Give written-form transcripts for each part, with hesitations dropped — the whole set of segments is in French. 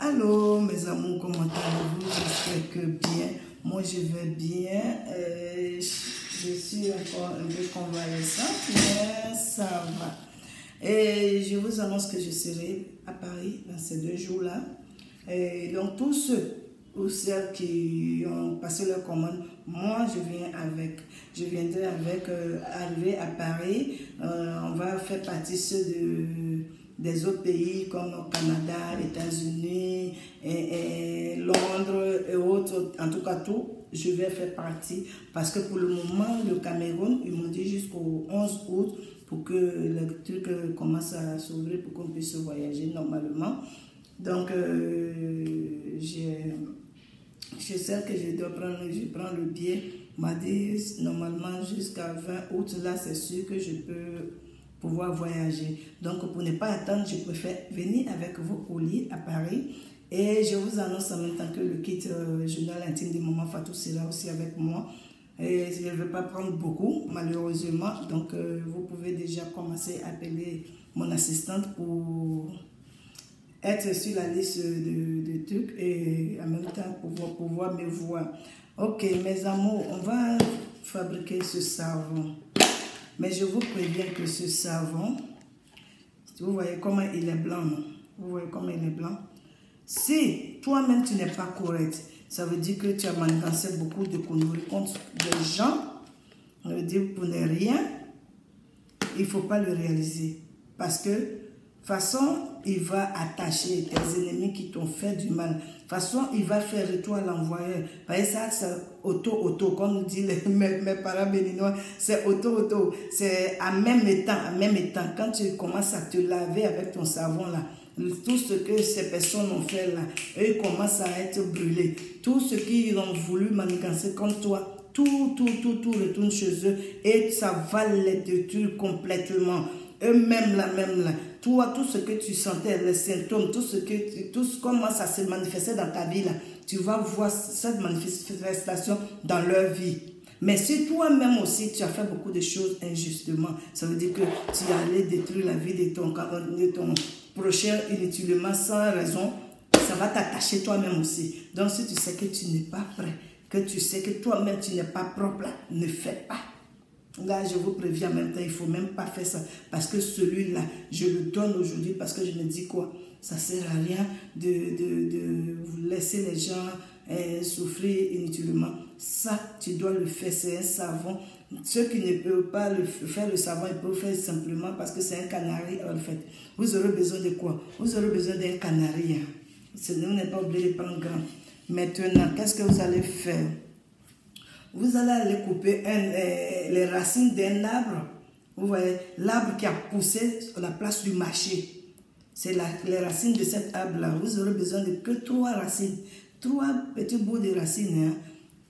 Allô mes amours, comment allez-vous? J'espère que bien. Moi je vais bien. Je suis encore un peu convalescente, mais ça va. Et je vous annonce que je serai à Paris dans ces 2 jours-là. Et donc tous ceux ou celles qui ont passé leur commande, moi je viendrai avec, arriver à Paris. On va faire partie des autres pays comme le Canada, les États-Unis, et Londres et autres, en tout cas tout, je vais faire partie parce que pour le moment, le Cameroun, ils m'ont dit jusqu'au 11 août pour que le truc commence à s'ouvrir pour qu'on puisse voyager normalement. Donc, je sais que je prends le billet, m'a dit normalement jusqu'à 20 août, là c'est sûr que je peux pouvoir voyager. Donc pour ne pas attendre, je préfère venir avec vos colis à Paris. Et je vous annonce en même temps que le kit journal intime de Maman Fatou sera aussi avec moi. Et je ne vais pas prendre beaucoup, malheureusement. Donc vous pouvez déjà commencer à appeler mon assistante pour être sur la liste de trucs et en même temps pouvoir me voir. Ok, mes amours, on va fabriquer ce savon. Mais je vous préviens que ce savon, vous voyez comment il est blanc, non? Vous voyez comment il est blanc? Si toi-même tu n'es pas correct, ça veut dire que tu as manigancé beaucoup de conneries contre des gens. Ça veut dire pour ne rien, il ne faut pas le réaliser. Parce que, de toute façon, il va attacher tes ennemis qui t'ont fait du mal. De toute façon, il va faire retour à l'envoyeur. Parce que ça, c'est auto, comme disent mes parents béninois, c'est auto. C'est à même temps. Quand tu commences à te laver avec ton savon là, tout ce que ces personnes ont fait là, eux ils commencent à être brûlés. Tout ce qu'ils ont voulu manigancer contre toi, tout retourne chez eux et ça va les détruire complètement. Eux-mêmes là, toi, tout ce que tu sentais, les symptômes, comment ça se manifestait dans ta vie là, tu vas voir cette manifestation dans leur vie. Mais si toi-même aussi tu as fait beaucoup de choses injustement, ça veut dire que tu allais détruire la vie de ton prochain inutilement sans raison, ça va t'attacher toi-même aussi. Donc si tu sais que tu n'es pas prêt, que tu sais que toi-même tu n'es pas propre là, ne fais pas. Là, je vous préviens en même temps, il ne faut même pas faire ça. Parce que celui-là, je le donne aujourd'hui parce que je me dis quoi? Ça ne sert à rien de laisser les gens souffrir inutilement. Ça, tu dois le faire, c'est un savon. Ceux qui ne peuvent pas faire le savon, ils peuvent le faire simplement parce que c'est un canari en fait. Vous aurez besoin de quoi? Vous aurez besoin d'un canari. Hein. Vous n'êtes pas obligé de prendre grand. Maintenant, qu'est-ce que vous allez faire? Vous allez aller couper les racines d'un arbre. Vous voyez, l'arbre qui a poussé à la place du marché. C'est les racines de cet arbre-là. Vous aurez besoin de que 3 racines. 3 petits bouts de racines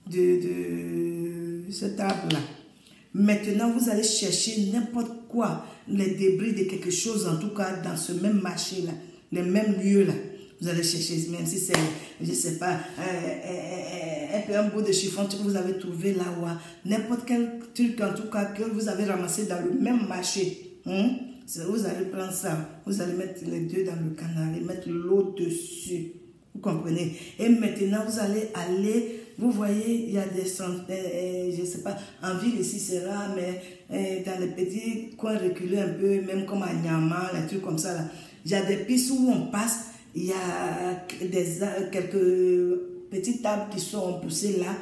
de cet arbre-là. Maintenant, vous allez chercher n'importe quoi, les débris de quelque chose, en tout cas dans ce même marché-là, le même lieu-là. Vous allez chercher, même si c'est, je ne sais pas, un bout de chiffon que vous avez trouvé là ou n'importe quel truc en tout cas que vous avez ramassé dans le même marché. Vous allez prendre ça, vous allez mettre les 2 dans le canari, mettre l'eau dessus. Vous comprenez? Et maintenant, vous allez aller, vous voyez, il y a des centaines, je ne sais pas, en ville ici c'est rare, mais dans les petits coins reculés un peu, même comme à Nyama, les trucs comme ça, là, il y a des pistes où on passe. Il y a quelques petites tables qui sont poussées là.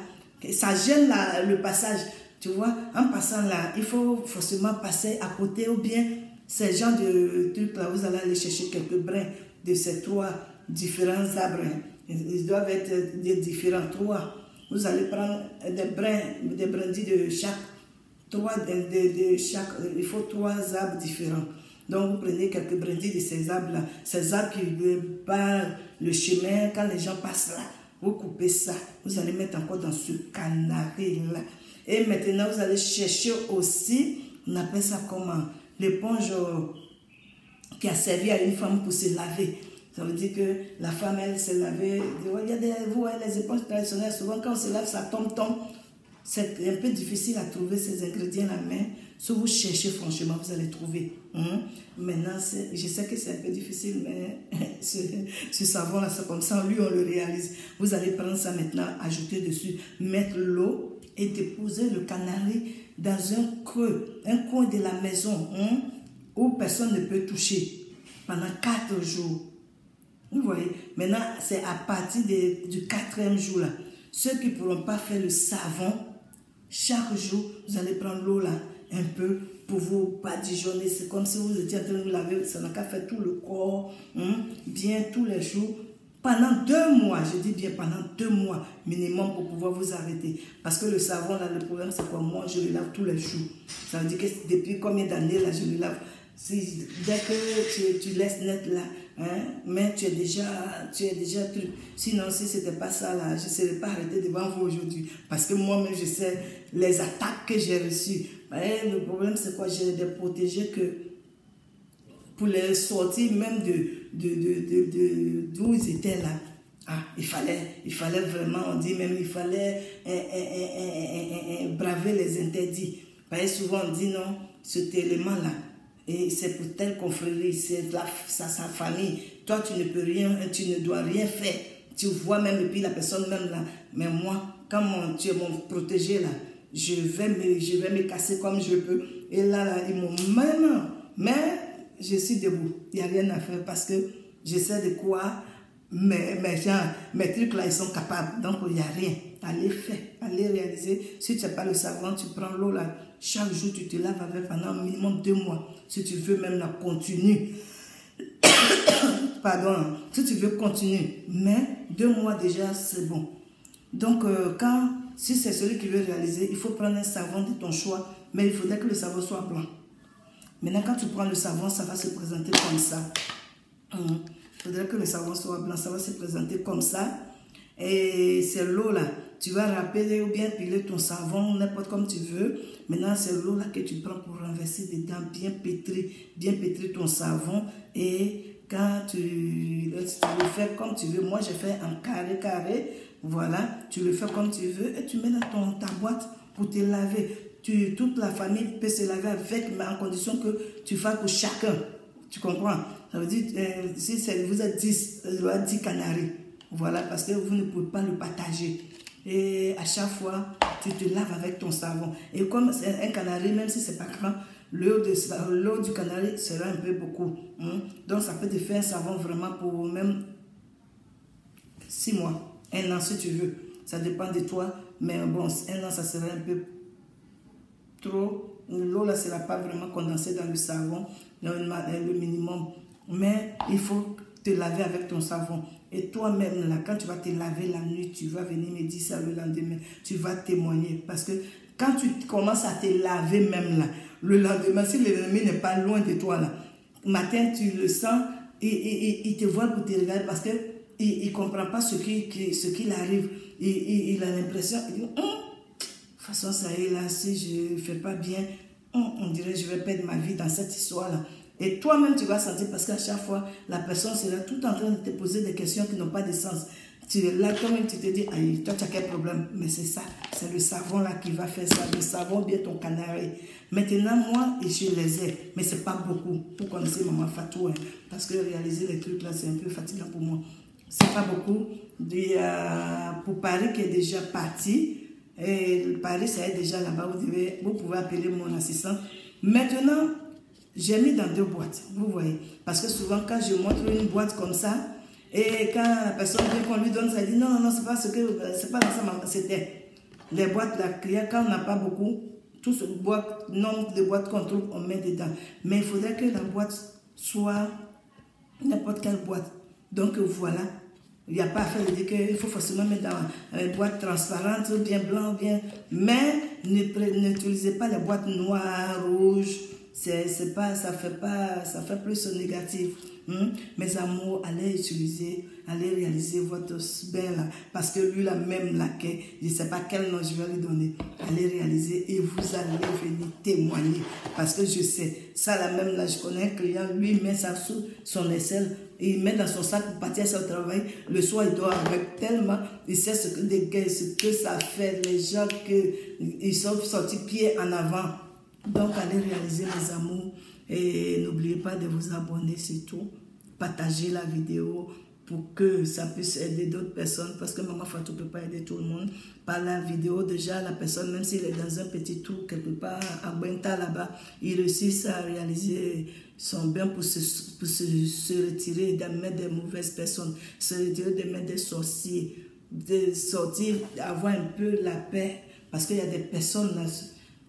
Ça gêne le passage. Tu vois, en passant là, il faut forcément passer à côté ou bien ces gens de trucs là, vous allez aller chercher quelques brins de ces 3 différents arbres. Ils doivent être différents 3. Vous allez prendre des brindilles de chaque. 3 de chaque. Il faut 3 arbres différents. Donc, vous prenez quelques brindilles de ces arbres-là. Ces arbres qui barrent le chemin, quand les gens passent là, vous coupez ça. Vous allez mettre encore dans ce canari-là. Et maintenant, vous allez chercher aussi, on appelle ça comment? L'éponge qui a servi à une femme pour se laver. Ça veut dire que la femme, elle s'est lavée. Regardez, vous voyez, les éponges traditionnelles, souvent quand on se lave, ça tombe. c'est un peu difficile à trouver ces ingrédients-là, mais si vous cherchez franchement, vous allez trouver. Maintenant, je sais que c'est un peu difficile, mais ce savon-là, c'est comme ça, lui, on le réalise. Vous allez prendre ça maintenant, ajouter dessus, mettre l'eau et déposer le canari dans un creux, un coin de la maison, où personne ne peut toucher pendant 4 jours. Vous voyez, maintenant, c'est à partir du 4e jour, là. Ceux qui ne pourront pas faire le savon, chaque jour, vous allez prendre l'eau là, un peu, pour vous badigeonner. C'est comme si vous étiez en train de vous laver, ça n'a qu'à faire tout le corps, bien tous les jours. Pendant 2 mois, je dis bien pendant 2 mois minimum pour pouvoir vous arrêter. Parce que le savon, là, le problème, c'est quoi? Moi, je le lave tous les jours. Ça veut dire que depuis combien d'années, là, je le lave. Dès que tu laisses net là, mais tu es déjà truc. Sinon, si ce n'était pas ça là, je ne serais pas arrêté devant vous aujourd'hui. Parce que moi-même, je sais les attaques que j'ai reçues. Mais le problème, c'est quoi? J'ai des protégés que pour les sortir même d'où ils étaient là. Il fallait vraiment, on dit même, il fallait braver les interdits. Parce que souvent on dit non, cet élément-là, et c'est pour telle confrérie, c'est sa famille. Toi, tu ne peux rien, tu ne dois rien faire. Tu vois même, et puis la personne même là. Mais moi, quand tu es mon protégé là, je vais me casser comme je peux. Et là ils m'ont même, mais je suis debout. Il n'y a rien à faire parce que je sais de quoi mes trucs là, ils sont capables. Donc, il n'y a rien. Allez faire, allez réaliser. Si tu n'as pas le savon, tu prends l'eau là. Chaque jour, tu te laves avec pendant au minimum 2 mois. Si tu veux même la continuer. Pardon. Si tu veux continuer. Mais 2 mois déjà, c'est bon. Donc, si c'est celui qui veut réaliser, il faut prendre un savon de ton choix. Mais il faudrait que le savon soit blanc. Maintenant, quand tu prends le savon, ça va se présenter comme ça. Il faudrait que le savon soit blanc. Ça va se présenter comme ça. Et c'est l'eau là. Tu vas râper ou bien piler ton savon, n'importe comme tu veux. Maintenant, c'est l'eau là que tu prends pour renverser dedans, bien pétrir ton savon. Et quand tu le fais comme tu veux, moi j'ai fait en carré. Voilà, tu le fais comme tu veux et tu mets dans ta boîte pour te laver. Toute la famille peut se laver avec, mais en condition que tu fasses pour chacun. Tu comprends? Ça veut dire, si vous êtes 10, il doit 10 canaris. Voilà, parce que vous ne pouvez pas le partager. Et à chaque fois, tu te laves avec ton savon. Et comme c'est un canari, même si ce n'est pas grand, l'eau du canari sera un peu beaucoup. Donc, ça peut te faire un savon vraiment pour même 6 mois, 1 an si tu veux. Ça dépend de toi. Mais bon, 1 an, ça serait un peu trop. L'eau là ne sera pas vraiment condensée dans le savon, dans le minimum. Mais il faut te laver avec ton savon. Et toi-même, là, quand tu vas te laver la nuit, tu vas venir me dire ça le lendemain. Tu vas témoigner. Parce que quand tu commences à te laver même là, le lendemain, si l'ennemi n'est pas loin de toi là, matin, tu le sens, et il te voit pour te regarder parce qu'il ne comprend pas ce qu'il arrive. Il a l'impression, il dit, de toute façon, ça y est là, si je ne fais pas bien, on dirait que je vais perdre ma vie dans cette histoire-là. Et toi-même, tu vas sentir, parce qu'à chaque fois, la personne sera tout en train de te poser des questions qui n'ont pas de sens. Là, toi-même, tu te dis, aïe, toi, tu as quel problème? Mais c'est ça, c'est le savon là qui va faire ça. Le savon, bien ton canari. Maintenant, moi, je les ai, mais ce n'est pas beaucoup. Pour connaître Maman Fatou, parce que réaliser les trucs là, c'est un peu fatigant pour moi. Ce n'est pas beaucoup. Pour Paris qui est déjà parti, et Paris, ça est déjà là-bas, vous pouvez appeler mon assistant. Maintenant, j'ai mis dans 2 boîtes, vous voyez. Parce que souvent, quand je montre une boîte comme ça, et quand la personne vient qu'on lui donne, ça dit non, c'est pas dans ça, c'était les boîtes, la client, quand on n'a pas beaucoup, tout ce nombre de boîtes qu'on trouve, on met dedans. Mais il faudrait que la boîte soit n'importe quelle boîte. Donc voilà, il n'y a pas à faire de dire qu'il faut forcément mettre dans une boîte transparente, ou bien blanc, bien. Mais n'utilisez pas les boîtes noires, rouges. Ça fait plus négatif. Mes amours, allez réaliser votre bain là. Parce que lui, là même, là, je ne sais pas quel nom je vais lui donner. Allez réaliser et vous allez venir témoigner. Parce que je sais, ça là même, là, je connais un client, lui, met ça sous son aisselle il met dans son sac pour partir à son travail. Le soir, il dort avec tellement, il sait ce que ça fait, les gens ils sont sortis pieds en avant. Donc, allez réaliser les amours et n'oubliez pas de vous abonner, c'est tout. Partagez la vidéo pour que ça puisse aider d'autres personnes parce que Maman Fatou ne peut pas aider tout le monde. Par la vidéo, déjà, la personne, même s'il est dans un petit trou quelque part à Benta là-bas, il réussit à réaliser son bien pour se retirer des mains des mauvaises personnes, se retirer des mains des sorciers, de sortir, avoir un peu la paix parce qu'il y a des personnes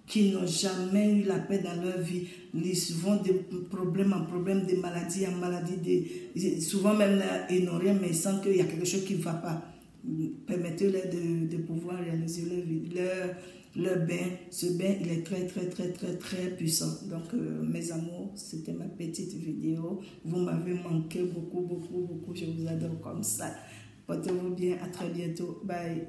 qui n'ont jamais eu la paix dans leur vie. Ils vont de problème en problème, de maladie en maladie, souvent même là, ils n'ont rien, mais ils sentent qu'il y a quelque chose qui ne va pas. Permettez-leur de pouvoir réaliser leur bain. Ce bain, il est très, très, très, très, très puissant. Donc, mes amours, c'était ma petite vidéo. Vous m'avez manqué beaucoup, beaucoup, beaucoup. Je vous adore comme ça. Portez-vous bien. À très bientôt. Bye.